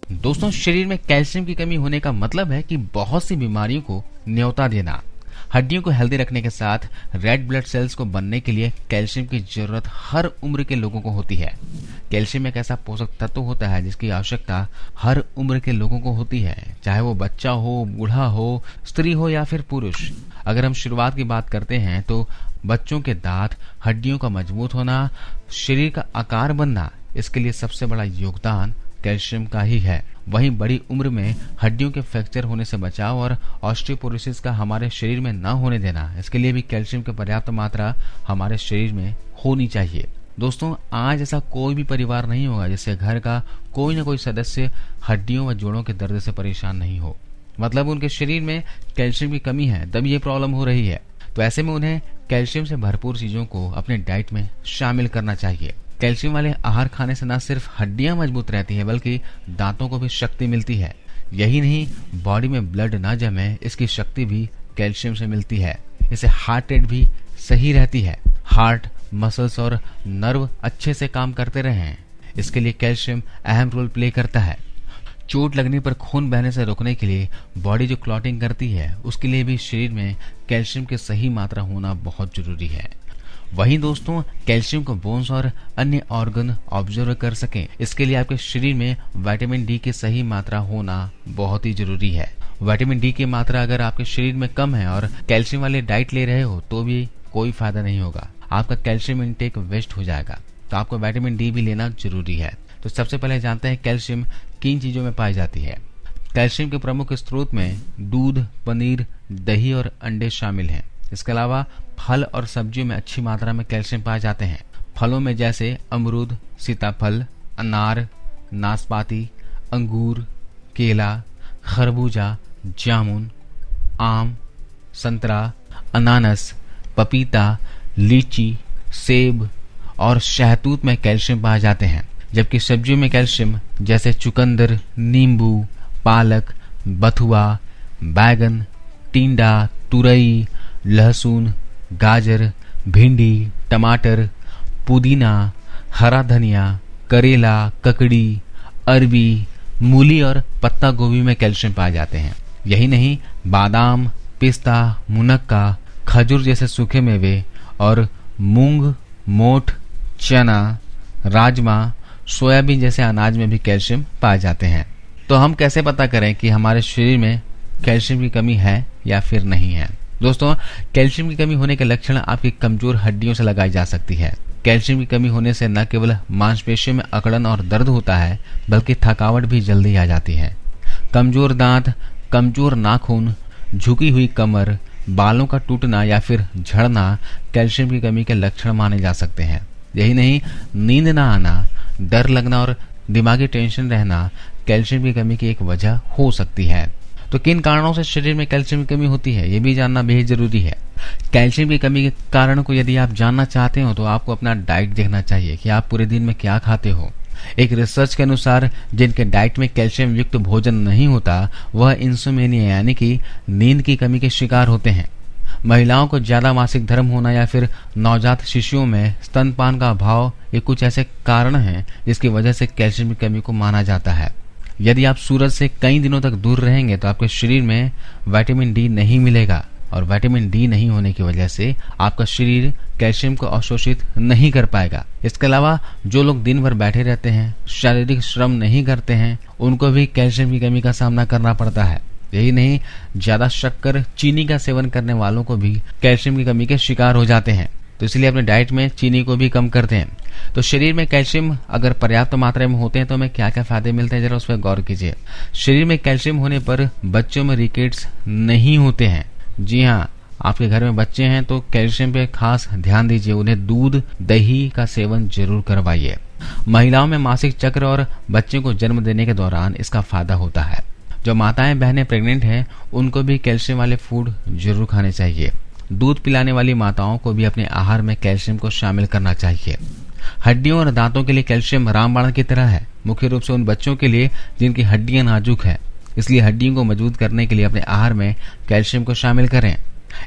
दोस्तों, शरीर में कैल्शियम की कमी होने का मतलब है कि बहुत सी बीमारियों को न्योता देना। हड्डियों को हेल्दी रखने के साथ रेड ब्लड सेल्स को बनने के लिए कैल्शियम की जरूरत हर उम्र के लोगों को होती है। कैल्शियम एक ऐसा पोषक तत्व होता है जिसकी आवश्यकता हर उम्र के लोगों को होती है, चाहे वो बच्चा हो, बूढ़ा हो, स्त्री हो या फिर पुरुष। अगर हम शुरुआत की बात करते हैं तो बच्चों के दांत, हड्डियों का मजबूत होना, शरीर का आकार बनना, इसके लिए सबसे बड़ा योगदान कैल्शियम का ही है। वहीं बड़ी उम्र में हड्डियों के फ्रैक्चर होने से बचाव और ऑस्टियोपोरोसिस का हमारे शरीर में न होने देना, इसके लिए भी कैल्शियम की पर्याप्त मात्रा हमारे शरीर में होनी चाहिए। दोस्तों, आज ऐसा कोई भी परिवार नहीं होगा जिससे घर का कोई न कोई सदस्य हड्डियों व जोड़ों के दर्द से परेशान नहीं हो। मतलब उनके शरीर में कैल्शियम की कमी है, तब ये प्रॉब्लम हो रही है। तो ऐसे में उन्हें कैल्शियम से भरपूर चीजों को अपने डाइट में शामिल करना चाहिए। कैल्शियम वाले आहार खाने से न सिर्फ हड्डियां मजबूत रहती हैं बल्कि दांतों को भी शक्ति मिलती है। यही नहीं, बॉडी में ब्लड न जमे, इसकी शक्ति भी कैल्शियम से मिलती है। इससे हार्ट रेट भी सही रहती है, हार्ट, मसल्स और नर्व अच्छे से काम करते रहें। इसके लिए कैल्शियम अहम रोल प्ले करता है। चोट लगने पर खून बहने से रोकने के लिए बॉडी जो क्लॉटिंग करती है, उसके लिए भी शरीर में कैल्शियम की सही मात्रा होना बहुत जरूरी है। वहीं दोस्तों, कैल्शियम को बोन्स और अन्य ऑर्गन ऑब्जर्व कर सकें, इसके लिए आपके शरीर में विटामिन डी की सही मात्रा होना बहुत ही जरूरी है। विटामिन डी की मात्रा अगर आपके शरीर में कम है और कैल्शियम वाले डाइट ले रहे हो तो भी कोई फायदा नहीं होगा, आपका कैल्शियम इंटेक वेस्ट हो जाएगा। तो आपको विटामिन डी भी लेना जरूरी है। तो सबसे पहले जानते हैं कैल्शियम किन चीजों में पाई जाती है। कैल्शियम के प्रमुख स्रोत में दूध, पनीर, दही और अंडे शामिल हैं। इसके अलावा फल और सब्जियों में अच्छी मात्रा में कैल्शियम पाए जाते हैं। फलों में जैसे अमरूद, सीताफल, अनार, नाशपाती, अंगूर, केला, खरबूजा, जामुन, आम, संतरा, अनानास, पपीता, लीची, सेब और शहतूत में कैल्शियम पाए जाते हैं। जबकि सब्जियों में कैल्शियम जैसे चुकंदर, नींबू, पालक, बथुआ, बैगन, टिंडा, तुरई, लहसुन, गाजर, भिंडी, टमाटर, पुदीना, हरा धनिया, करेला, ककड़ी, अरबी, मूली और पत्ता गोभी में कैल्शियम पाए जाते हैं। यही नहीं, बादाम, पिस्ता, मुनक्का, खजूर जैसे सूखे मेवे और मूंग, मोठ, चना, राजमा, सोयाबीन जैसे अनाज में भी कैल्शियम पाए जाते हैं। तो हम कैसे पता करें कि हमारे शरीर में कैल्शियम की कमी है या फिर नहीं है? दोस्तों, कैल्शियम की कमी होने के लक्षण आपकी कमजोर हड्डियों से लगाई जा सकती है। कैल्शियम की कमी होने से न केवल मांसपेशियों में अकड़न और दर्द होता है बल्कि थकावट भी जल्दी आ जाती है। कमजोर दांत, कमजोर नाखून, झुकी हुई कमर, बालों का टूटना या फिर झड़ना कैल्शियम की कमी के लक्षण माने जा सकते हैं। यही नहीं, नींद न आना, डर लगना और दिमागी टेंशन रहना कैल्शियम की कमी की एक वजह हो सकती है। तो किन कारणों से शरीर में कैल्शियम की कमी होती है, ये भी जानना बेहद जरूरी है। कैल्शियम की कमी के कारण को यदि आप जानना चाहते हो तो आपको अपना डाइट देखना चाहिए कि आप पूरे दिन में क्या खाते हो। एक रिसर्च के अनुसार जिनके डाइट में कैल्शियम युक्त भोजन नहीं होता वह इंसोमेनिया यानी कि नींद की कमी के शिकार होते हैं। महिलाओं को ज्यादा मासिक धर्म होना या फिर नवजात शिशुओं में स्तनपान का अभाव, ये कुछ ऐसे कारण हैं जिसकी वजह से कैल्शियम की कमी को माना जाता है। यदि आप सूरज से कई दिनों तक दूर रहेंगे तो आपके शरीर में विटामिन डी नहीं मिलेगा और विटामिन डी नहीं होने की वजह से आपका शरीर कैल्शियम को अवशोषित नहीं कर पाएगा। इसके अलावा जो लोग दिन भर बैठे रहते हैं, शारीरिक श्रम नहीं करते हैं, उनको भी कैल्शियम की कमी का सामना करना पड़ता है। यही नहीं, ज्यादा शक्कर, चीनी का सेवन करने वालों को भी कैल्शियम की कमी के शिकार हो जाते हैं। तो इसलिए अपने डाइट में चीनी को भी कम करते हैं। तो शरीर में कैल्शियम अगर पर्याप्त मात्रा में होते हैं तो हमें क्या क्या फायदे मिलते हैं, जरा उस पर गौर कीजिए। शरीर में कैल्शियम होने पर बच्चों में रिकेट्स नहीं होते हैं। जी हाँ, आपके घर में बच्चे हैं तो कैल्शियम पे खास ध्यान दीजिए, उन्हें दूध, दही का सेवन जरूर करवाइए। महिलाओं में मासिक चक्र और बच्चे को जन्म देने के दौरान इसका फायदा होता है। जो माताएं बहनें प्रेग्नेंट हैं उनको भी कैल्शियम वाले फूड जरूर खाने चाहिए। दूध पिलाने वाली माताओं को भी अपने आहार में कैल्शियम को शामिल करना चाहिए। हड्डियों और दांतों के लिए कैल्शियम रामबाण की तरह है, मुख्य रूप से उन बच्चों के लिए जिनकी हड्डियां नाजुक है। इसलिए हड्डियों को मजबूत करने के लिए अपने आहार में कैल्शियम को शामिल करें।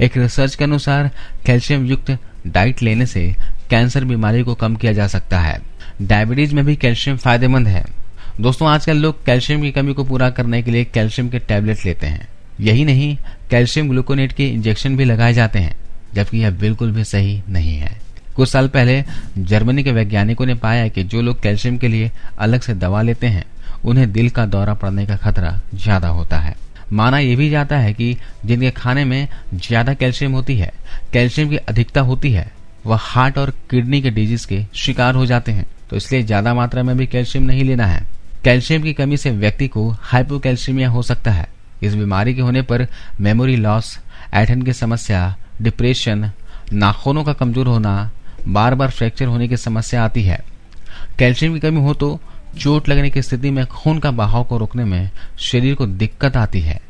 एक रिसर्च के अनुसार कैल्शियम युक्त डाइट लेने से कैंसर बीमारी को कम किया जा सकता है। डायबिटीज में भी कैल्शियम फायदेमंद है। दोस्तों आजकल लोग कैल्शियम की कमी को पूरा करने के लिए कैल्शियम के टैबलेट लेते हैं। यही नहीं, कैल्शियम ग्लूकोनेट के इंजेक्शन भी लगाए जाते हैं, जबकि यह बिल्कुल भी सही नहीं है। कुछ साल पहले जर्मनी के वैज्ञानिकों ने पाया कि जो लोग कैल्शियम के लिए अलग से दवा लेते हैं उन्हें दिल का दौरा पड़ने का खतरा ज्यादा होता है। माना यह भी जाता है कि जिनके खाने में ज्यादा कैल्शियम होती है, कैल्शियम की अधिकता होती है, वह हार्ट और किडनी के डिजीज के शिकार हो जाते हैं। तो इसलिए ज्यादा मात्रा में भी कैल्शियम नहीं लेना है। कैल्शियम की कमी से व्यक्ति को हाइपोकैल्शियमिया हो सकता है। इस बीमारी के होने पर मेमोरी लॉस, ऐंठन की समस्या, डिप्रेशन, नाखूनों का कमजोर होना, बार बार फ्रैक्चर होने की समस्या आती है। कैल्शियम की कमी हो तो चोट लगने की स्थिति में खून का बहाव को रोकने में शरीर को दिक्कत आती है।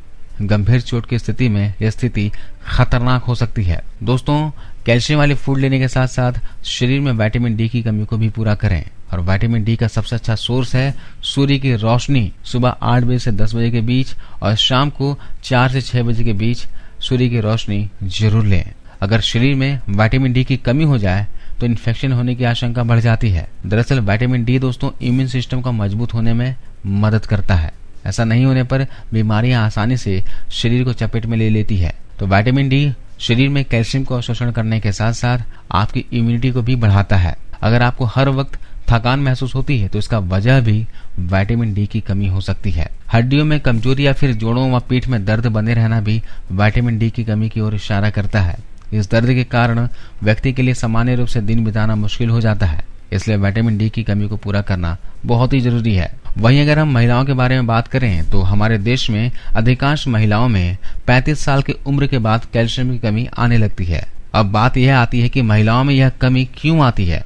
गंभीर चोट की स्थिति में यह स्थिति खतरनाक हो सकती है। दोस्तों कैल्शियम वाले फूड लेने के साथ साथ शरीर में विटामिन डी की कमी को भी पूरा करें। और विटामिन डी का सबसे अच्छा सोर्स है सूर्य की रोशनी। सुबह 8 बजे से 10 बजे के बीच और शाम को 4 से 6 बजे के बीच सूर्य की रोशनी जरूर लें। अगर शरीर में विटामिन डी की कमी हो जाए तो इन्फेक्शन होने की आशंका बढ़ जाती है। दरअसल विटामिन डी दोस्तों इम्यून सिस्टम का मजबूत होने में मदद करता है। ऐसा नहीं होने पर बीमारियां आसानी से शरीर को चपेट में ले लेती है। तो विटामिन डी शरीर में कैल्शियम को अवशोषण करने के साथ साथ आपकी इम्यूनिटी को भी बढ़ाता है। अगर आपको हर वक्त थकान महसूस होती है तो इसका वजह भी विटामिन डी की कमी हो सकती है। हड्डियों में कमजोरी या फिर जोड़ों व पीठ में दर्द बने रहना भी विटामिन डी की कमी की ओर इशारा करता है। इस दर्द के कारण व्यक्ति के लिए सामान्य रूप से दिन बिताना मुश्किल हो जाता है। इसलिए विटामिन डी की कमी को पूरा करना बहुत ही जरूरी है। वहीं अगर हम महिलाओं के बारे में बात करें तो हमारे देश में अधिकांश महिलाओं में 35 साल की उम्र के बाद कैल्शियम की कमी आने लगती है। अब बात यह आती है कि महिलाओं में यह कमी क्यों आती है,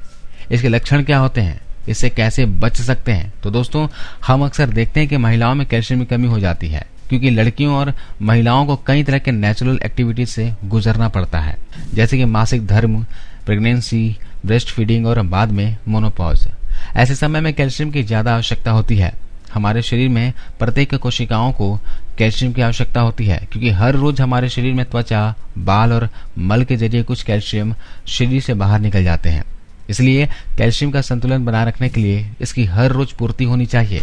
इसके लक्षण क्या होते हैं, इससे कैसे बच सकते हैं। तो दोस्तों हम अक्सर देखते हैं कि महिलाओं में कैल्शियम की कमी हो जाती है क्योंकि लड़कियों और महिलाओं को कई तरह के नेचुरल एक्टिविटीज से गुजरना पड़ता है, जैसे कि मासिक धर्म, प्रेगनेंसी, ब्रेस्ट फीडिंग और बाद में मोनोपॉज। ऐसे समय में कैल्शियम की ज्यादा आवश्यकता होती है। हमारे शरीर में प्रत्येक कोशिकाओं को कैल्शियम की आवश्यकता होती है क्योंकि हर रोज हमारे शरीर में त्वचा, बाल और मल के जरिए कुछ कैल्शियम शरीर से बाहर निकल जाते हैं। इसलिए कैल्शियम का संतुलन बनाए रखने के लिए इसकी हर रोज पूर्ति होनी चाहिए।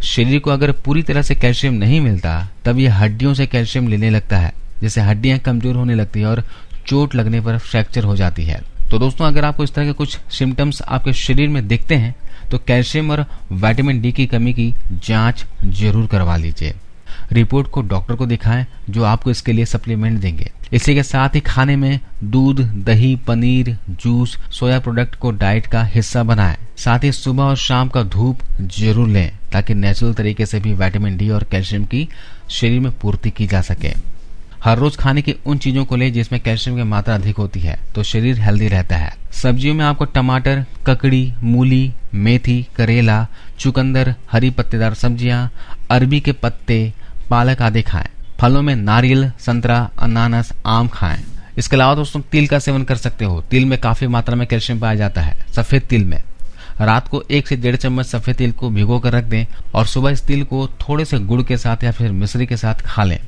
शरीर को अगर पूरी तरह से कैल्शियम नहीं मिलता तब यह हड्डियों से कैल्शियम लेने लगता है, जिससे हड्डियां कमजोर होने लगती है और चोट लगने पर फ्रैक्चर हो जाती है। तो दोस्तों अगर आपको इस तरह के कुछ सिम्टम्स आपके शरीर में दिखते हैं तो कैल्शियम और विटामिन डी की कमी की जांच जरूर करवा लीजिए। रिपोर्ट को डॉक्टर को दिखाएं जो आपको इसके लिए सप्लीमेंट देंगे। इसी के साथ ही खाने में दूध, दही, पनीर, जूस, सोया प्रोडक्ट को डाइट का हिस्सा बनाएं। साथ ही सुबह और शाम का धूप जरूर लें ताकि नेचुरल तरीके से भी विटामिन डी और कैल्शियम की शरीर में पूर्ति की जा सके। हर रोज खाने की उन चीजों को ले जिसमें कैल्शियम की मात्रा अधिक होती है तो शरीर हेल्दी रहता है। सब्जियों में आपको टमाटर, ककड़ी, मूली, मेथी, करेला, चुकंदर, हरी पत्तेदार सब्जियां, अरबी के पत्ते, पालक आदि खाएं। फलों में नारियल, संतरा, अनानास, आम खाएं। इसके अलावा दोस्तों तिल का सेवन कर सकते हो। तिल में काफी मात्रा में कैल्शियम पाया जाता है। सफेद तिल में रात को 1 से 1.5 चम्मच सफेद तिल को भिगो कर रख दें और सुबह इस तिल को थोड़े से गुड़ के साथ या फिर मिश्री के साथ खा लें।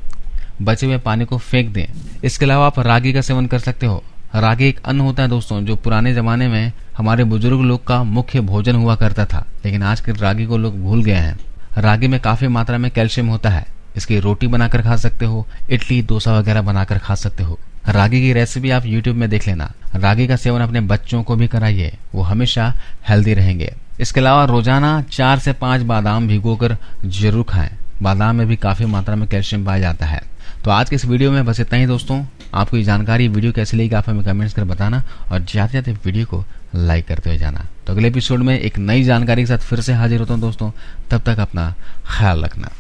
बचे हुए पानी को फेंक दें। इसके अलावा आप रागी का सेवन कर सकते हो। रागी एक अन्न होता है दोस्तों जो पुराने जमाने में हमारे बुजुर्ग लोग का मुख्य भोजन हुआ करता था, लेकिन आज के रागी को लोग भूल गए हैं। रागी में काफी मात्रा में कैल्शियम होता है। इसकी रोटी बनाकर खा सकते हो, इडली, डोसा वगैरह बनाकर खा सकते हो। रागी की रेसिपी आप YouTube में देख लेना। रागी का सेवन अपने बच्चों को भी कराइए, वो हमेशा हेल्दी रहेंगे। इसके अलावा रोजाना 4 से 5 बादाम भिगोकर जरूर खाएं। बादाम में भी काफी मात्रा में कैल्शियम पाया जाता है। तो आज के इस वीडियो में बस इतना ही दोस्तों। आपको ये जानकारी वीडियो कैसी लगी आप हमें कमेंट्स कर बताना और जाते जाते वीडियो को लाइक करते हुए जाना। तो अगले एपिसोड में एक नई जानकारी के साथ फिर से हाजिर होता हूँ दोस्तों। तब तक अपना ख्याल रखना।